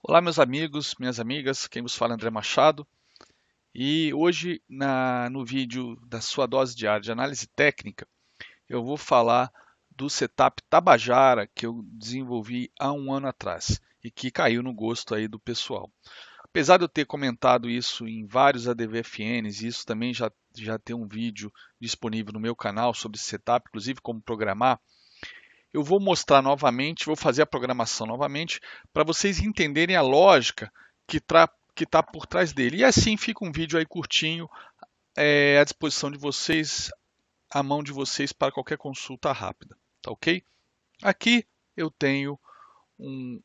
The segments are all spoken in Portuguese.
Olá, meus amigos, minhas amigas, quem vos fala é André Machado. E hoje, no vídeo da sua dose diária de análise técnica, eu vou falar do setup Tabajara que eu desenvolvi há um ano atrás e que caiu no gosto aí do pessoal. Apesar de eu ter comentado isso em vários ADVFNs, e isso também já tem um vídeo disponível no meu canal sobre esse setup, inclusive como programar, eu vou mostrar novamente, vou fazer a programação novamente, para vocês entenderem a lógica que está por trás dele. E assim fica um vídeo aí curtinho, à disposição de vocês, à mão de vocês para qualquer consulta rápida, tá ok? Aqui eu tenho um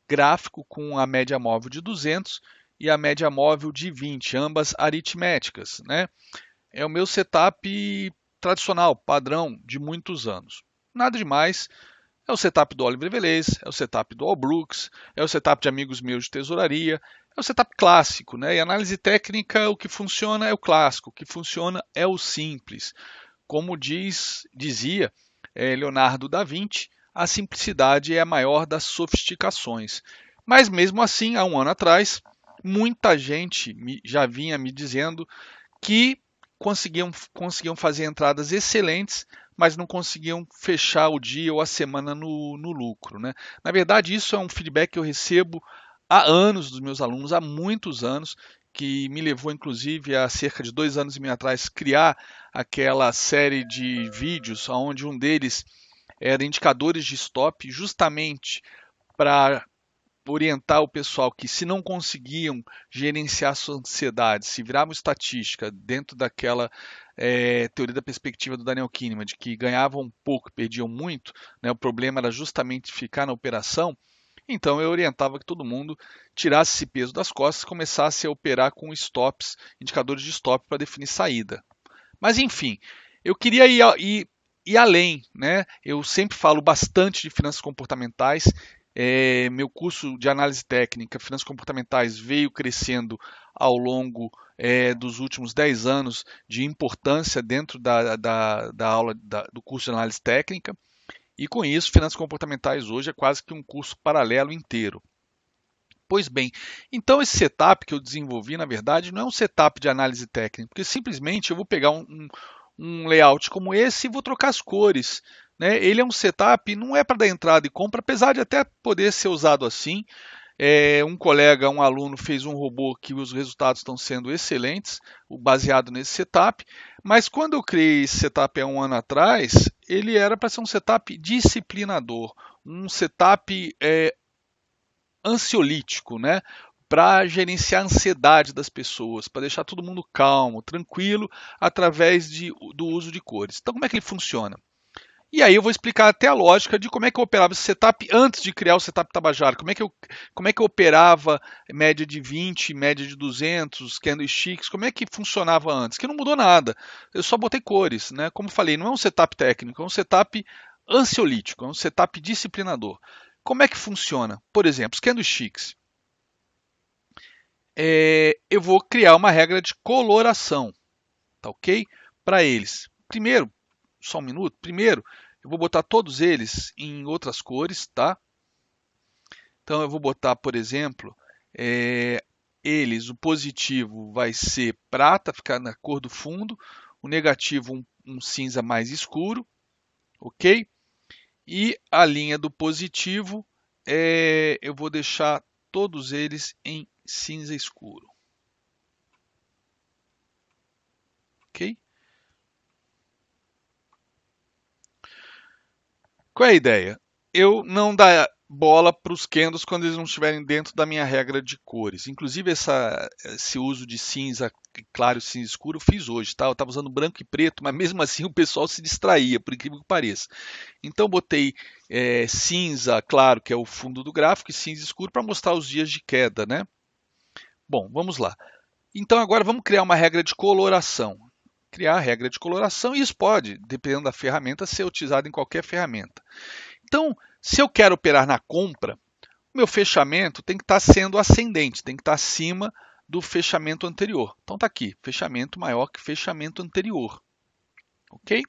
gráfico com a média móvel de 200 e a média móvel de 20, ambas aritméticas, né? É o meu setup tradicional, padrão de muitos anos. Nada demais. É o setup do Oliver Velez, é o setup do Al Brooks, é o setup de amigos meus de tesouraria, é o setup clássico, né? E análise técnica, o que funciona é o clássico, o que funciona é o simples. Como dizia Leonardo da Vinci, a simplicidade é a maior das sofisticações. Mas mesmo assim, há um ano atrás, muita gente já vinha me dizendo que conseguiam fazer entradas excelentes, mas não conseguiam fechar o dia ou a semana no lucro, né? Na verdade, isso é um feedback que eu recebo há anos dos meus alunos, há muitos anos, que me levou, inclusive, há cerca de 2 anos e meio atrás, criar aquela série de vídeos, onde um deles era indicadores de stop, justamente para orientar o pessoal que, se não conseguiam gerenciar sua ansiedade, se viravam estatística dentro daquela teoria da perspectiva do Daniel Kahneman, de que ganhavam pouco e perdiam muito, né, o problema era justamente ficar na operação. Então eu orientava que todo mundo tirasse esse peso das costas e começasse a operar com stops, indicadores de stop para definir saída. Mas enfim, eu queria ir além, né? Eu sempre falo bastante de finanças comportamentais. Meu curso de análise técnica, finanças comportamentais, veio crescendo ao longo dos últimos 10 anos de importância dentro da aula do curso de análise técnica. E com isso, finanças comportamentais hoje é quase que um curso paralelo inteiro. Pois bem, então esse setup que eu desenvolvi, na verdade, não é um setup de análise técnica, porque simplesmente eu vou pegar um layout como esse e vou trocar as cores. Né? Ele é um setup, não é para dar entrada e compra, apesar de até poder ser usado assim. Um colega, um aluno, fez um robô que os resultados estão sendo excelentes, baseado nesse setup, mas quando eu criei esse setup há um ano atrás, ele era para ser um setup disciplinador, um setup ansiolítico, né? Para gerenciar a ansiedade das pessoas, para deixar todo mundo calmo, tranquilo, através do uso de cores. Então, como é que ele funciona? E aí eu vou explicar até a lógica de como é que eu operava esse setup antes de criar o setup Tabajara. Como é que eu operava média de 20, média de 200, candlesticks, como é que funcionava antes? Que não mudou nada. Eu só botei cores, né? Como falei, não é um setup técnico, é um setup ansiolítico, é um setup disciplinador. Como é que funciona? Por exemplo, os candlesticks. Eu vou criar uma regra de coloração, tá ok? Para eles. Primeiro, só um minuto. Primeiro, eu vou botar todos eles em outras cores, tá? Então eu vou botar, por exemplo, o positivo vai ser prata, ficar na cor do fundo, o negativo um cinza mais escuro, ok? E a linha do positivo, eu vou deixar todos eles em cinza escuro, ok? Qual é a ideia? Eu não dar bola para os candles quando eles não estiverem dentro da minha regra de cores. Inclusive esse uso de cinza claro e cinza escuro eu fiz hoje, tá? Eu estava usando branco e preto, mas mesmo assim o pessoal se distraía, por incrível que pareça. Então botei cinza claro, que é o fundo do gráfico, e cinza escuro para mostrar os dias de queda, né? Bom, vamos lá. Então agora vamos criar uma regra de coloração. Criar a regra de coloração, e isso pode, dependendo da ferramenta, ser utilizado em qualquer ferramenta. Então, se eu quero operar na compra, o meu fechamento tem que estar sendo ascendente, tem que estar acima do fechamento anterior. Então está aqui, fechamento maior que fechamento anterior. Ok?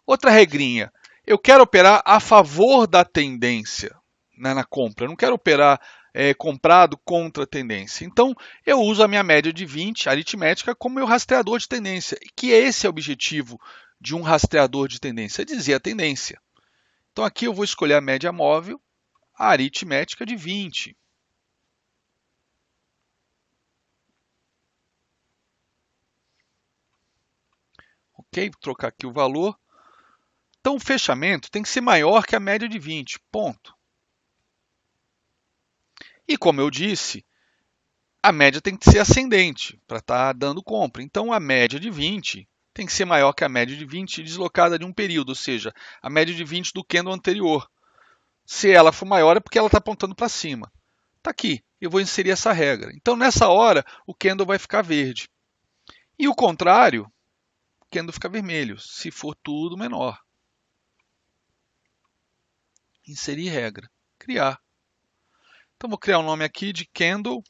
Outra regrinha, eu quero operar a favor da tendência. né, na compra. Eu não quero operar comprado contra a tendência. Então, eu uso a minha média de 20 aritmética como meu rastreador de tendência, que esse é o objetivo de um rastreador de tendência, é dizer a tendência. Então, aqui eu vou escolher a média móvel, a aritmética de 20. Ok? Vou trocar aqui o valor. Então, o fechamento tem que ser maior que a média de 20, ponto. E como eu disse, a média tem que ser ascendente para estar dando compra. Então, a média de 20 tem que ser maior que a média de 20 deslocada de um período, ou seja, a média de 20 do candle anterior. Se ela for maior é porque ela está apontando para cima. Está aqui, eu vou inserir essa regra. Então, nessa hora, o candle vai ficar verde. E o contrário, o candle fica vermelho, se for tudo menor. Inserir regra, criar. Então, vou criar um nome aqui de candle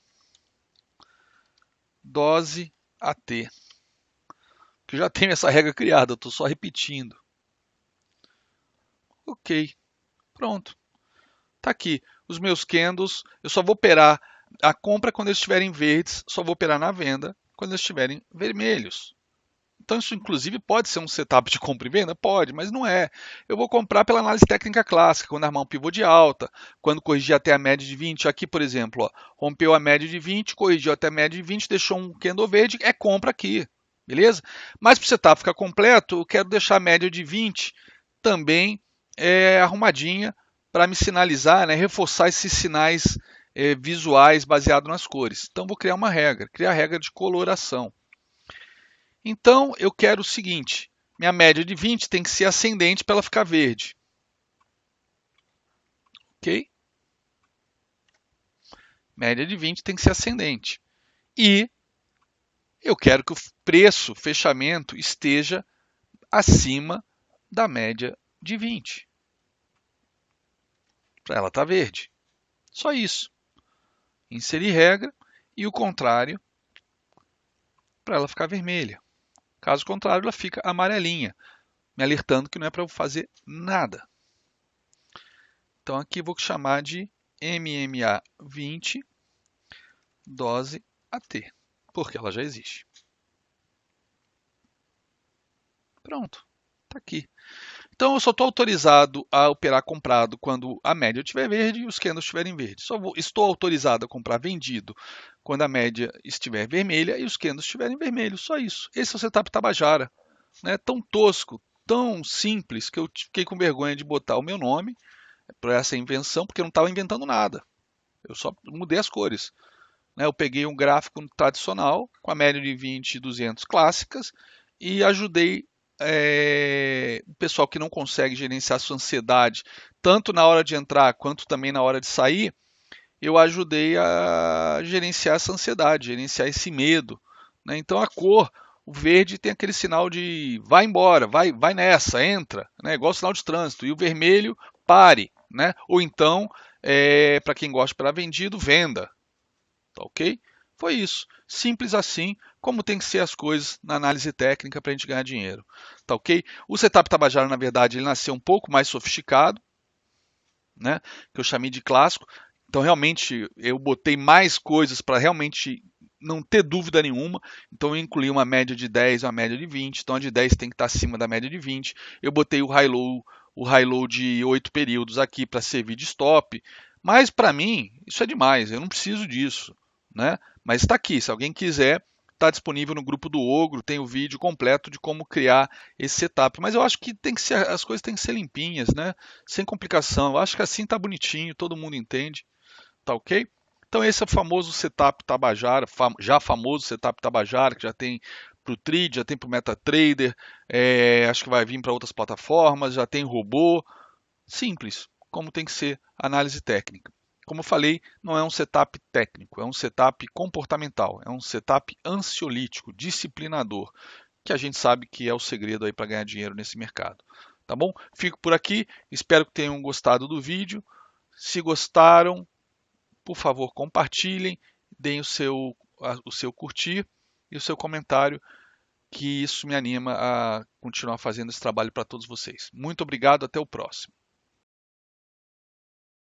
dose AT. Que eu já tenho essa regra criada, eu estou só repetindo. Ok, pronto. Está aqui. Os meus candles, eu só vou operar a compra quando eles estiverem verdes, só vou operar na venda quando eles estiverem vermelhos. Então isso inclusive pode ser um setup de compra e venda? Pode, mas não é. Eu vou comprar pela análise técnica clássica, quando armar um pivô de alta, quando corrigir até a média de 20. Aqui, por exemplo, ó, rompeu a média de 20, corrigiu até a média de 20, deixou um candle verde, é compra aqui, beleza? Mas para o setup ficar completo, eu quero deixar a média de 20 também arrumadinha para me sinalizar, né, reforçar esses sinais visuais baseados nas cores. Então vou criar uma regra, criar a regra de coloração. Então, eu quero o seguinte, minha média de 20 tem que ser ascendente para ela ficar verde. Ok? Média de 20 tem que ser ascendente. E eu quero que o preço, fechamento, esteja acima da média de 20. Para ela estar verde. Só isso. Inserir regra e o contrário para ela ficar vermelha. Caso contrário, ela fica amarelinha, me alertando que não é para eu fazer nada. Então aqui vou chamar de MMA 20 dose AT, porque ela já existe. Pronto, está aqui. Então eu só estou autorizado a operar comprado quando a média estiver verde e os candles estiverem verdes. Estou autorizado a comprar vendido quando a média estiver vermelha e os candles estiverem vermelhos. Só isso. Esse é o setup Tabajara. Né? Tão tosco, tão simples, que eu fiquei com vergonha de botar o meu nome para essa invenção, porque eu não estava inventando nada. Eu só mudei as cores. Eu peguei um gráfico tradicional, com a média de 20 e 200 clássicas, e ajudei o pessoal que não consegue gerenciar sua ansiedade, tanto na hora de entrar quanto também na hora de sair, eu ajudei a gerenciar essa ansiedade, gerenciar esse medo. Então a cor, o verde tem aquele sinal de vai embora, vai nessa, entra, igual sinal de trânsito, e o vermelho, pare. Ou então, para quem gosta de operar vendido, venda. Tá ok? Foi isso. Simples assim, como tem que ser as coisas na análise técnica para a gente ganhar dinheiro. Tá ok? O setup Tabajara, na verdade, ele nasceu um pouco mais sofisticado, que eu chamei de clássico. Então, realmente, eu botei mais coisas para realmente não ter dúvida nenhuma. Então, eu incluí uma média de 10 e uma média de 20. Então, a de 10 tem que estar acima da média de 20. Eu botei o high-low de 8 períodos aqui para servir de stop. Mas, para mim, isso é demais. Eu não preciso disso. Mas está aqui, se alguém quiser, está disponível no grupo do Ogro, tem o vídeo completo de como criar esse setup. Mas eu acho que as coisas têm que ser limpinhas, sem complicação. Eu acho que assim está bonitinho, todo mundo entende, tá ok? Então esse é o famoso setup Tabajara, já famoso setup Tabajara, que já tem para o Trade, já tem para o MetaTrader, acho que vai vir para outras plataformas, já tem robô. Simples, como tem que ser análise técnica. Como eu falei, não é um setup técnico, é um setup comportamental, é um setup ansiolítico, disciplinador, que a gente sabe que é o segredo aí para ganhar dinheiro nesse mercado. Tá bom? Fico por aqui, espero que tenham gostado do vídeo. Se gostaram, por favor, compartilhem, deem o seu curtir e o seu comentário, que isso me anima a continuar fazendo esse trabalho para todos vocês. Muito obrigado, até o próximo.